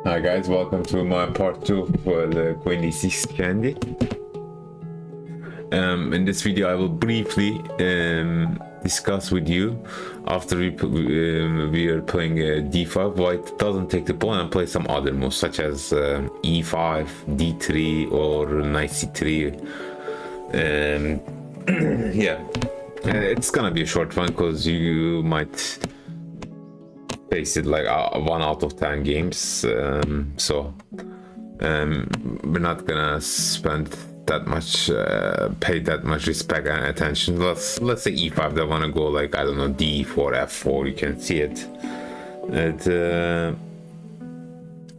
Hi guys, welcome to my part 2 for the Qd6-Scandi. In this video I will briefly discuss with you after we are playing d5, white doesn't take the pawn and play some other moves such as e5, d3 or knight c3. Yeah, it's gonna be a short one because you might face it like 1 out of 10 games, so we're not gonna spend that much pay that much respect and attention. Let's say e5. They want to go like, I don't know, d4, f4. You can see it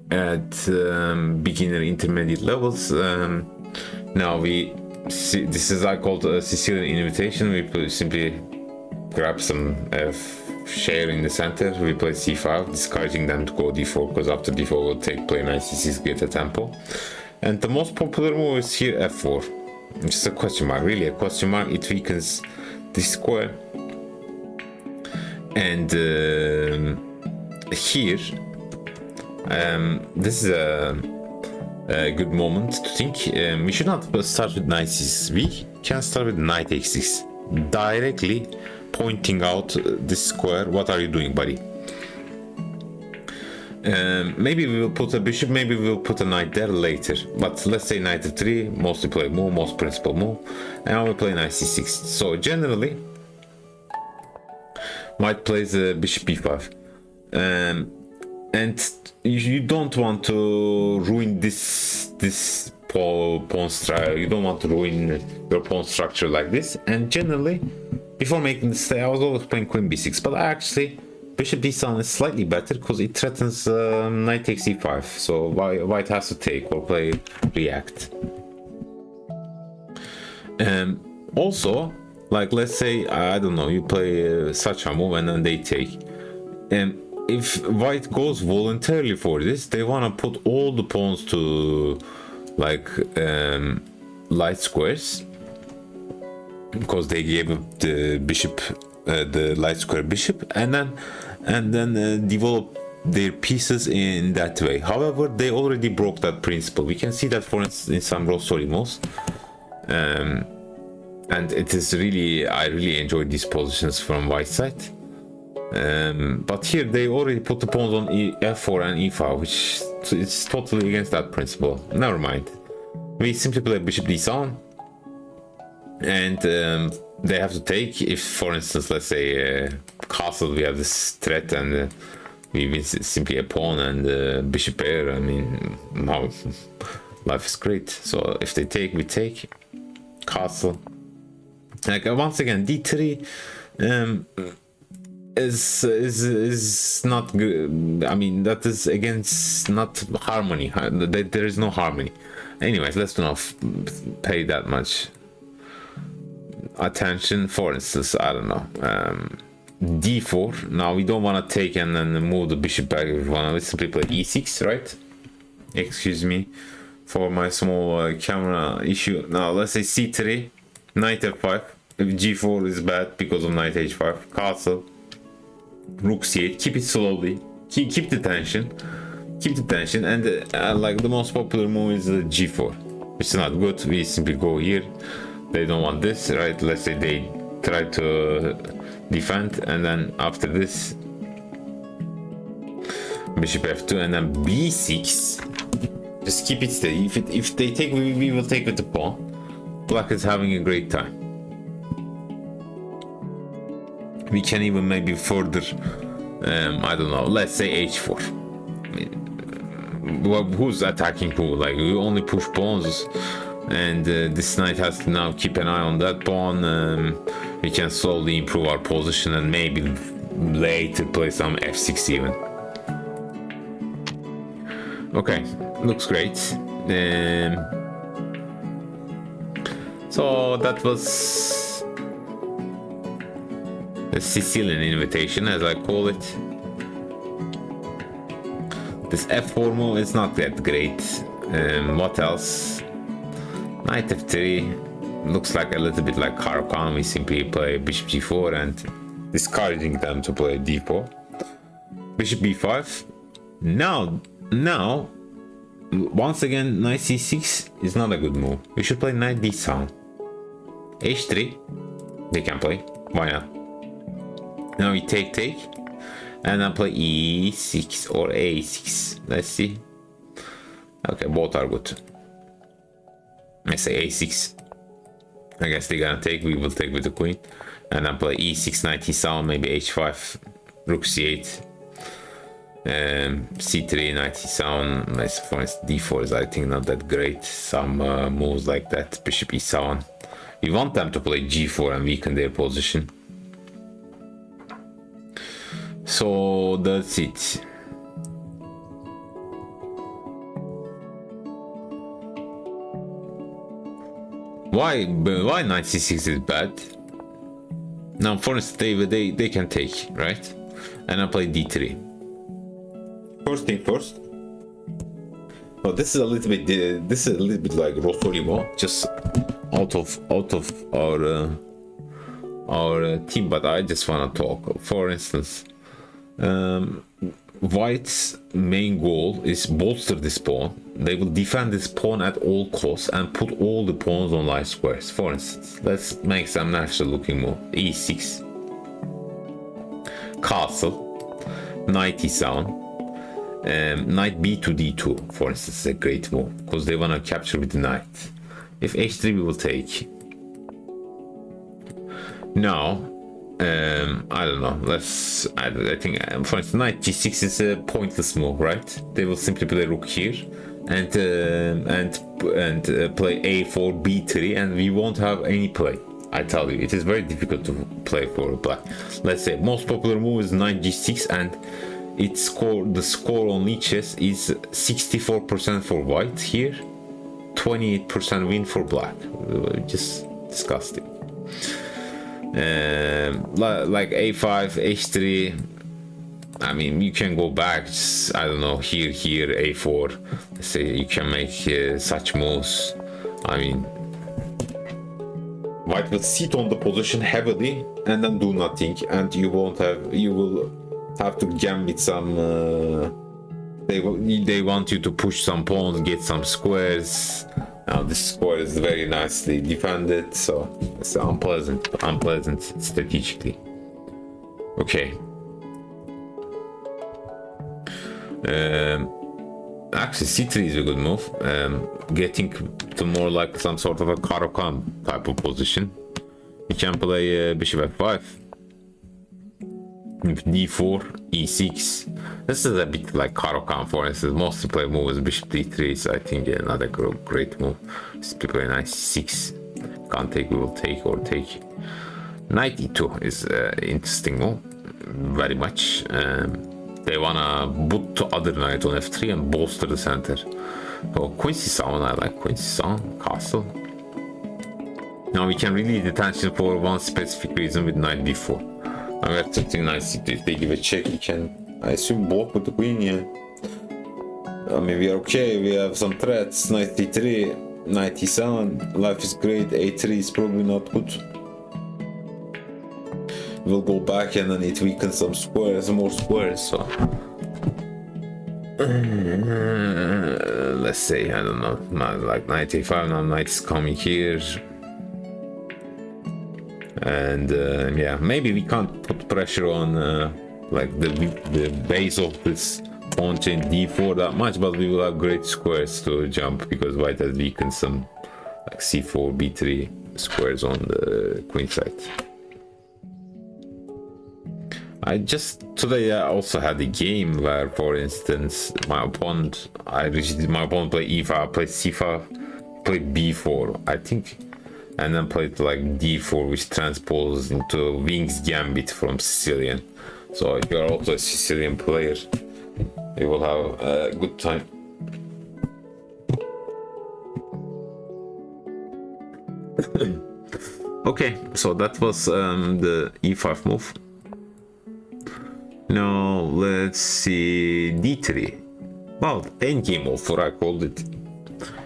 at beginner intermediate levels. Now we see, this is I called a Sicilian invitation. We simply grab some share in the center. We play c5, discouraging them to go d4 because after d4 we'll take play knight c6, get a tempo. And the most popular move is here f4. Just a question mark, really a question mark. It weakens this square. And here, this is a good moment to think. We should not start with knight c6. We can start with knight h6, directly pointing out this square. What are you doing, buddy? Maybe we will put a bishop, maybe we will put a knight there later, but let's say knight f3, mostly play move, most principal move, and I will play knight c6. So generally white plays bishop b5, and you don't want to ruin this pawn structure. You don't want to ruin your pawn structure like this. And generally, before making this stay, I was always playing queen b6, but actually bishop d7 is slightly better because it threatens knight takes e5, so white has to take or play react. Also, like let's say, I don't know, you play such a move and then they take. If white goes voluntarily for this, they want to put all the pawns to like light squares, because they gave up the bishop, the light square bishop, and then develop their pieces in that way. However, they already broke that principle. We can see that, for instance, in some Rossori moves, and it is really, I really enjoyed these positions from white side. But here they already put the pawns on f4 and e5, which is totally against that principle. Never mind. We simply play bishop d7, and they have to take. If, for instance, let's say castle, we have this threat, and we win simply a pawn and bishop pair. I mean, wow, life is great. So if they take, we take castle. Like once again, d3 is not good. I mean, that is against not harmony. There is no harmony. Anyways, let's not pay that much attention. For instance, I don't know, d4. Now we don't want to take and then move the bishop back. If we want to simply play e6, right? Excuse me for my small camera issue. Now let's say c3, knight f5. If g4 is bad because of knight h5, castle, rook c8. Keep it slowly. Keep the tension. Keep the tension. And like the most popular move is g4, which is not good. We simply go here. They don't want this, right? Let's say they try to defend, and then after this bishop f2 and then b6. Just keep it steady. If they take, we will take with the pawn. Black is having a great time. We can even maybe further, I don't know, let's say h4. Well, who's attacking who? Like, we only push pawns, and this knight has to now keep an eye on that pawn. We can slowly improve our position and maybe later play some f6 even. Okay, looks great. So that was the Sicilian invitation, as I call it. This f4 move is not that great. What else? Knight f3 looks like a little bit like Caro-Kann. We simply play bishop g4 and discouraging them to play d4. Bishop b5. Now, once again, knight c6 is not a good move. We should play knight d7. h3, they can play. Why not? Now we take, and then play e6 or a6. Let's see. Okay, both are good. Let's say a6. I guess they're gonna take. We will take with the queen, and then play e6, knight e7, maybe h5, rook c8, c3, knight e7. Let's, for instance, d4 is I think not that great. Some moves like that, bishop e7. We want them to play g4 and weaken their position. So that's it. Why knight c6 is bad? Now, for instance, they can take, right? And I play d3. First thing first. Oh, this is a little bit like Rosolimo, just out of our team, but I just want to talk. For instance, White's main goal is bolster this pawn. They will defend this pawn at all costs and put all the pawns on light squares. For instance, let's make some natural looking move. e6, castle, knight e7, knight b to d2, for instance, is a great move because they want to capture with the knight. If h3, we will take. Now, I don't know. I think, for instance, knight g6 is a pointless move, right? They will simply play rook here, and play a4, b3, and we won't have any play. I tell you, it is very difficult to play for black. Let's say most popular move is knight g6, and the score on lichess is 64% for white here, 28% win for black. Just disgusting. Like a5, h3. I mean, you can go back, just, I don't know, here, a4. Let's say you can make such moves. I mean, white will sit on the position heavily and then do nothing, and you will have to gambit some. They want you to push some pawns, get some squares. Now this square is very nicely defended, so it's unpleasant strategically. Okay. Actually, c3 is a good move. Getting to more like some sort of a Caro-Kann type of position. You can play bishop f5, d4, e6. This is a bit like Caro-Kann, for instance. Mostly play move is bishop d3, so I think another great move. Simply play knight c6. Can't take, we will take or take. Knight e2 is an interesting move, very much. They wanna boot to other knight on f3 and bolster the center. So queen c7, I like queen c7, castle. Now we can release the tension for one specific reason with knight b4. Now we are taking knight c3. If they give a check, you can, I assume, block with the queen, yeah. I mean, we are okay, we have some threats. Knight d3, knight e7, life is great. a3 is probably not good. We'll go back and then it weakens some squares, more squares, so let's say, I don't know, like knight a5. Now knight is coming here, and yeah, maybe we can't put pressure on like the base of this pawn chain d4 that much, but we will have great squares to jump because white has weakened some like c4, b3 squares on the queen side. Today I also had a game where, for instance, my opponent played e5, I played c5, played b4, I think, and then played like d4, which transposes into Wing's Gambit from Sicilian. So if you are also a Sicilian player, you will have a good time. Okay, so that was the e5 move. Now let's see d3. Well, endgame offer, I called it.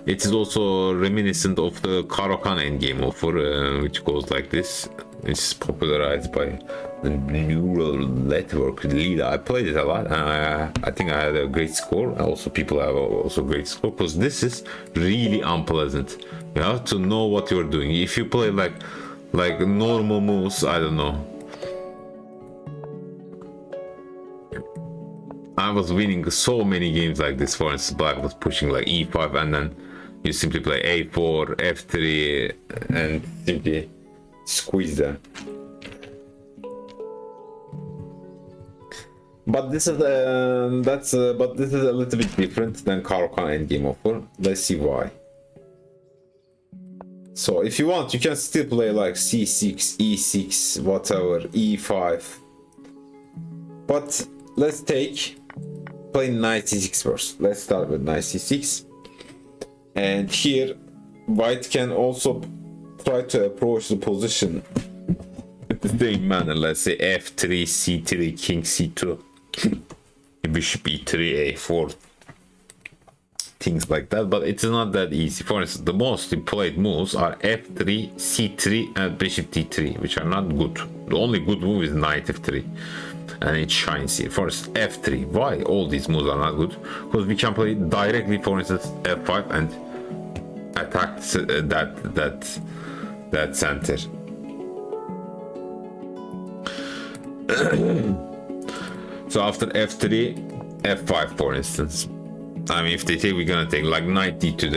It is also reminiscent of the Caro-Kann endgame offer, which goes like this. It's popularized by the neural network Lila. I played it a lot, and I think I had a great score. Also, people have also great score, because this is really unpleasant. You have to know what you're doing. If you play like normal moves, I don't know. I was winning so many games like this. For instance, black was pushing like e5, and then you simply play a4, f3, and simply squeeze them. But this is but this is a little bit different than Caro-Kann endgame offer. Let's see why. So if you want, you can still play like c6, e6, whatever, e5. But let's play knight c6 first. Let's start with knight c6. And here, white can also try to approach the position in the same manner. Let's say f3, c3, king c2, bishop e3, a4, things like that. But it's not that easy. For instance, the most played moves are f3, c3, and bishop d3, which are not good. The only good move is knight f3, and it shines here. For instance, f3. Why all these moves are not good? Because we can play directly, for instance, f5 and attack that center. So after f3, f5, for instance. I mean, if they take, we're gonna take like knight d2.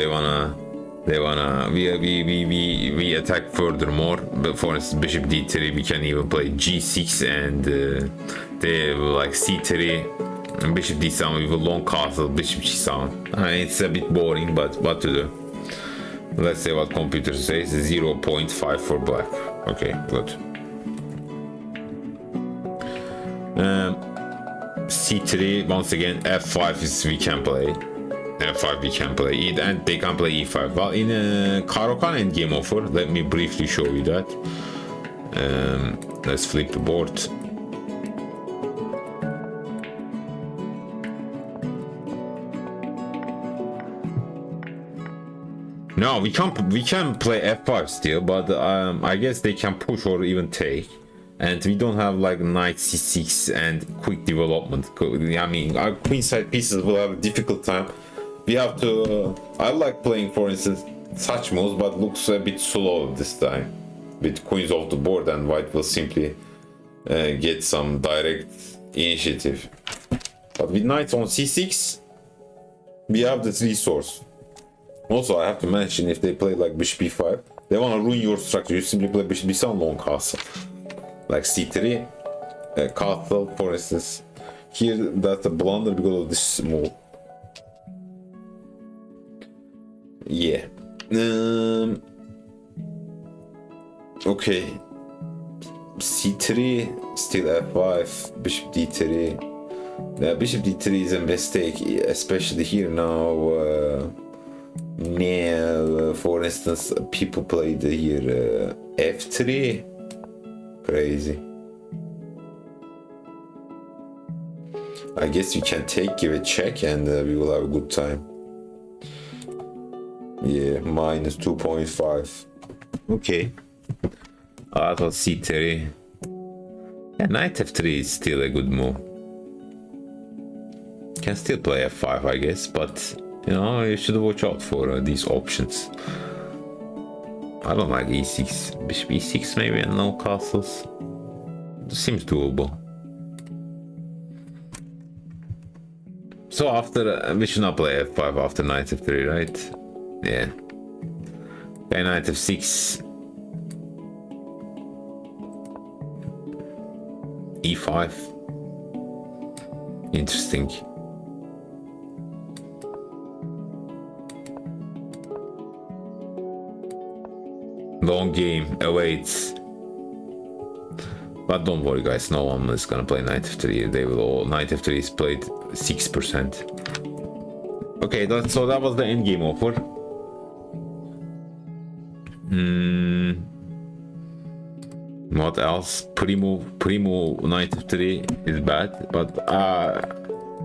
We attack furthermore. But for instance, bishop d3, we can even play g6, and they like c3 and bishop d7 with a long castle, bishop g7. I mean, it's a bit boring, but what to do? Let's say what computer says, 0.5 for black. Okay, good. c3, once again, f5 is we can play. f5 we can play, and they can play e5. Well, in a Caro-Kann endgame offer, let me briefly show you that. Let's flip the board. No, we can play f5 still, but I guess they can push or even take. And we don't have like knight c6 and quick development. I mean, our queenside pieces will have a difficult time. We have to. I like playing, for instance, such moves, but looks a bit slow this time. With queens off the board, and white will simply get some direct initiative. But with knights on c6, we have this resource. Also, I have to mention, if they play like bishop e5, they want to ruin your structure. You simply play bishop b7 long castle. Like c3, castle, for instance. Here, that's a blunder because of this move. Yeah. Okay. c3, still f5, bishop d3. Bishop d3 is a mistake, especially here now. For instance, people played here f3. Crazy. I guess we can give a check, and we will have a good time. Yeah, minus 2.5. Okay. That was c3. Yeah, knight f3 is still a good move. Can still play f5, I guess, but you know, you should watch out for these options. I don't like e6, bishop e6 maybe, and no castles. Seems doable. So after, we should not play f5 after knight f3, right? Yeah. Okay, knight f6. e5. Interesting. Long game awaits. But don't worry, guys, no one is gonna play knight f3. They will all. Knight f3 is played 6%. Okay, so that was the end game offer. What else? Primo knight f3 is bad, but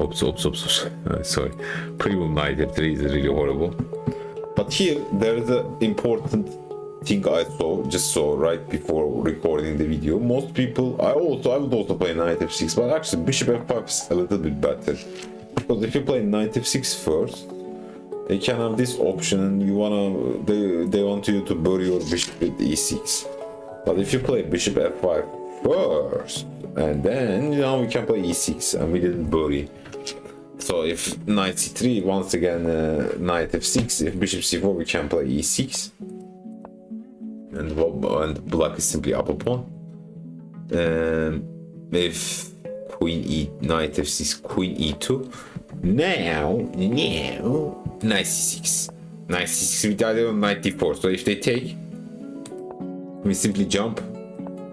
oops. Sorry, primo knight f3 is really horrible. But here there is an important thing I just saw right before recording the video. Most people, I would also play knight f6, but actually bishop f5 is a little bit better. Because if you play knight f6 first, they can have this option, and they want you to bury your bishop with e6. But if you play bishop f5 first, and then now we can play e6, and we didn't bury. So if knight c3, once again knight f6, if bishop c4, we can play e6, and black is simply up a pawn. If queen e, knight f6, queen e2, now knight c6, knight c6 with the idea of knight d4. So if they take, we simply jump,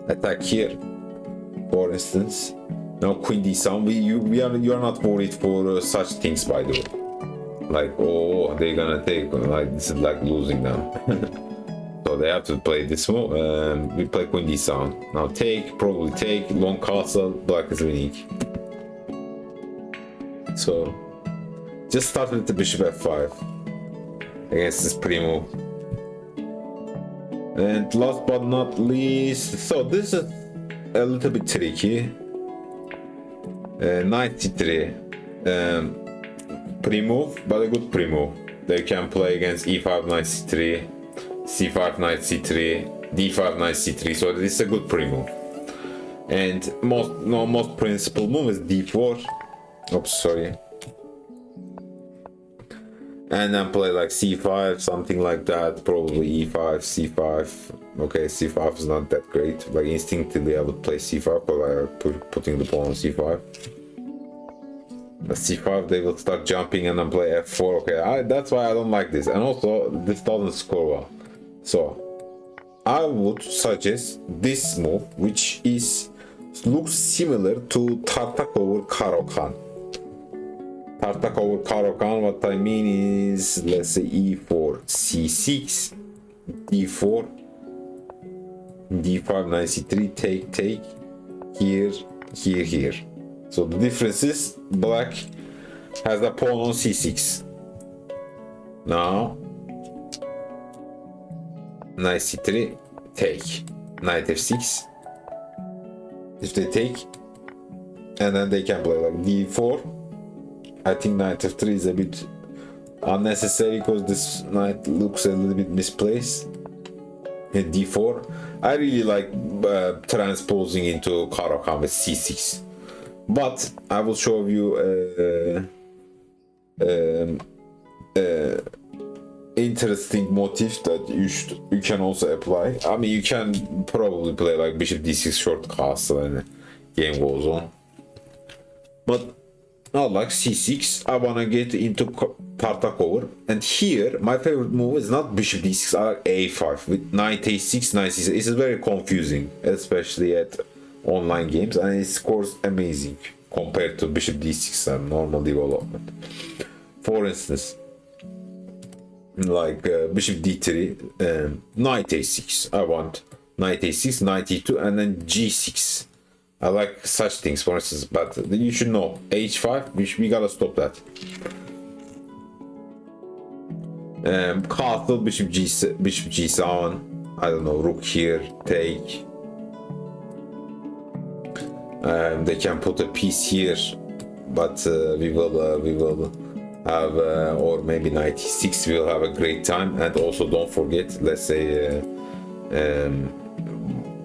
attack here, for instance. Now queen d7, you are not worried for such things, by the way. Like, oh, they're gonna take, like, this is like losing them. So they have to play this move. We play queen d7. Now take, probably take, long castle, black is winning. So just start with the bishop f5 against this pre-move. And last but not least, so this is a little bit tricky. Knight c3, pre-move, but a good pre-move. They can play against e5 knight c3, c5 knight c3, d5 knight c3. So this is a good pre-move. And most principal move is d4. Oops, sorry. And then play like c5, something like that. Probably e5, c5. Okay, c5 is not that great. Like instinctively, I would play c5, but I putting the pawn on c5. At c5, they will start jumping and then play f4. Okay, that's why I don't like this. And also, this doesn't score well. So I would suggest this move, which looks similar to Tartak over Caro-Kann. Tartak over Caro-Kann, what I mean is, let's say e4, c6, d4, d5, knight c3, take, here, here. So the difference is black has a pawn on c6. Now, knight c3, take, knight f6. If they take, and then they can play like d4. I think knight f3 is a bit unnecessary because this knight looks a little bit misplaced. And d4, I really like transposing into Caro-Kann with c6. But I will show you interesting motif that you can also apply. I mean, you can probably play like bishop d6 short castle and game goes on. But not like c6. I wanna get into Tartak over, and here my favorite move is not bishop d6. I like a5 with knight a6, knight c6. It's very confusing, especially at online games, and it scores amazing compared to bishop d6 and normal development. For instance, like bishop d3, knight a6. I want knight a6, knight e2, and then g6. I like such things, for instance, but you should know h5. We gotta stop that. Castle, bishop g7. I don't know, rook here, take. They can put a piece here, but we will have, or maybe knight e6. We'll have a great time. And also don't forget, let's say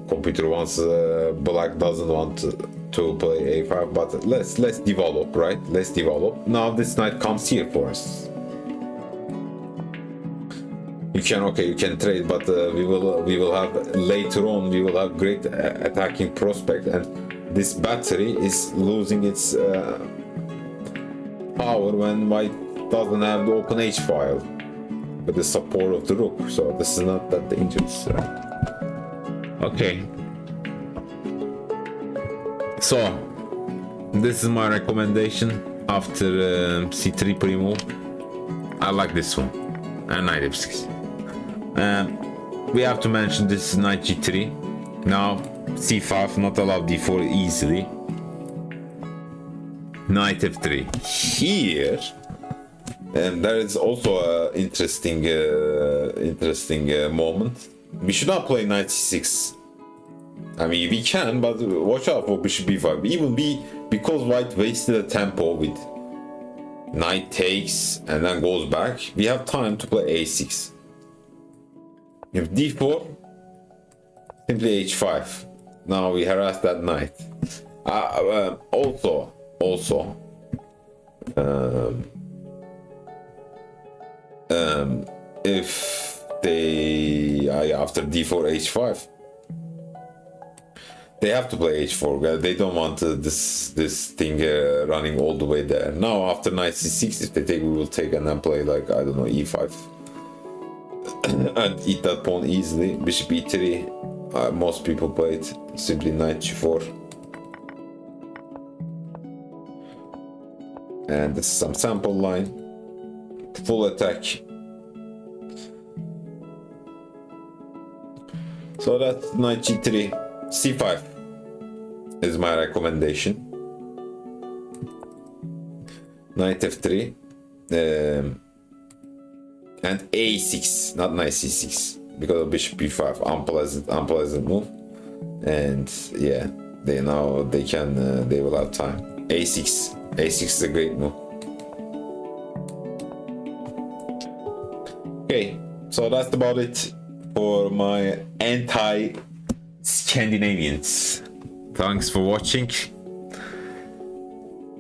computer wants black doesn't want to play a5, but let's develop, right? Let's develop. Now this knight comes here for us. You can trade, but we will have later on. We will have great attacking prospect, and this battery is losing its power when white doesn't have the open h file with the support of the rook. So this is not that dangerous. Okay. So this is my recommendation after c3 pre-move. I like this one, and knight f6. We have to mention this knight g3. Now c5, not allow d4 easily. Knight f3 here, and there is also an interesting moment. We should not play knight c6. I mean, we can, but watch out for bishop b5. Even because white wasted a tempo with knight takes and then goes back, we have time to play a6. If d4, simply h5. Now we harass that knight. Also, if they after d4 h5, they have to play h4. They don't want this thing running all the way there. Now after knight c6, if they take, we will take and then play like, I don't know, e5 and eat that pawn easily. Bishop e3. Most people play it simply knight g4. And this is some sample line. Full attack. So that's knight g3. c5 is my recommendation. Knight f3. And a6, not knight c6, because of bishop b5. Unpleasant move. And yeah, they will have time. a6 is a great move. Okay, so that's about it for my anti-Scandinavians. Thanks for watching.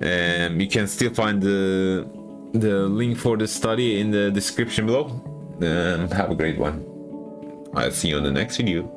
You can still find the link for the study in the description below. Have a great one. I'll see you on the next video.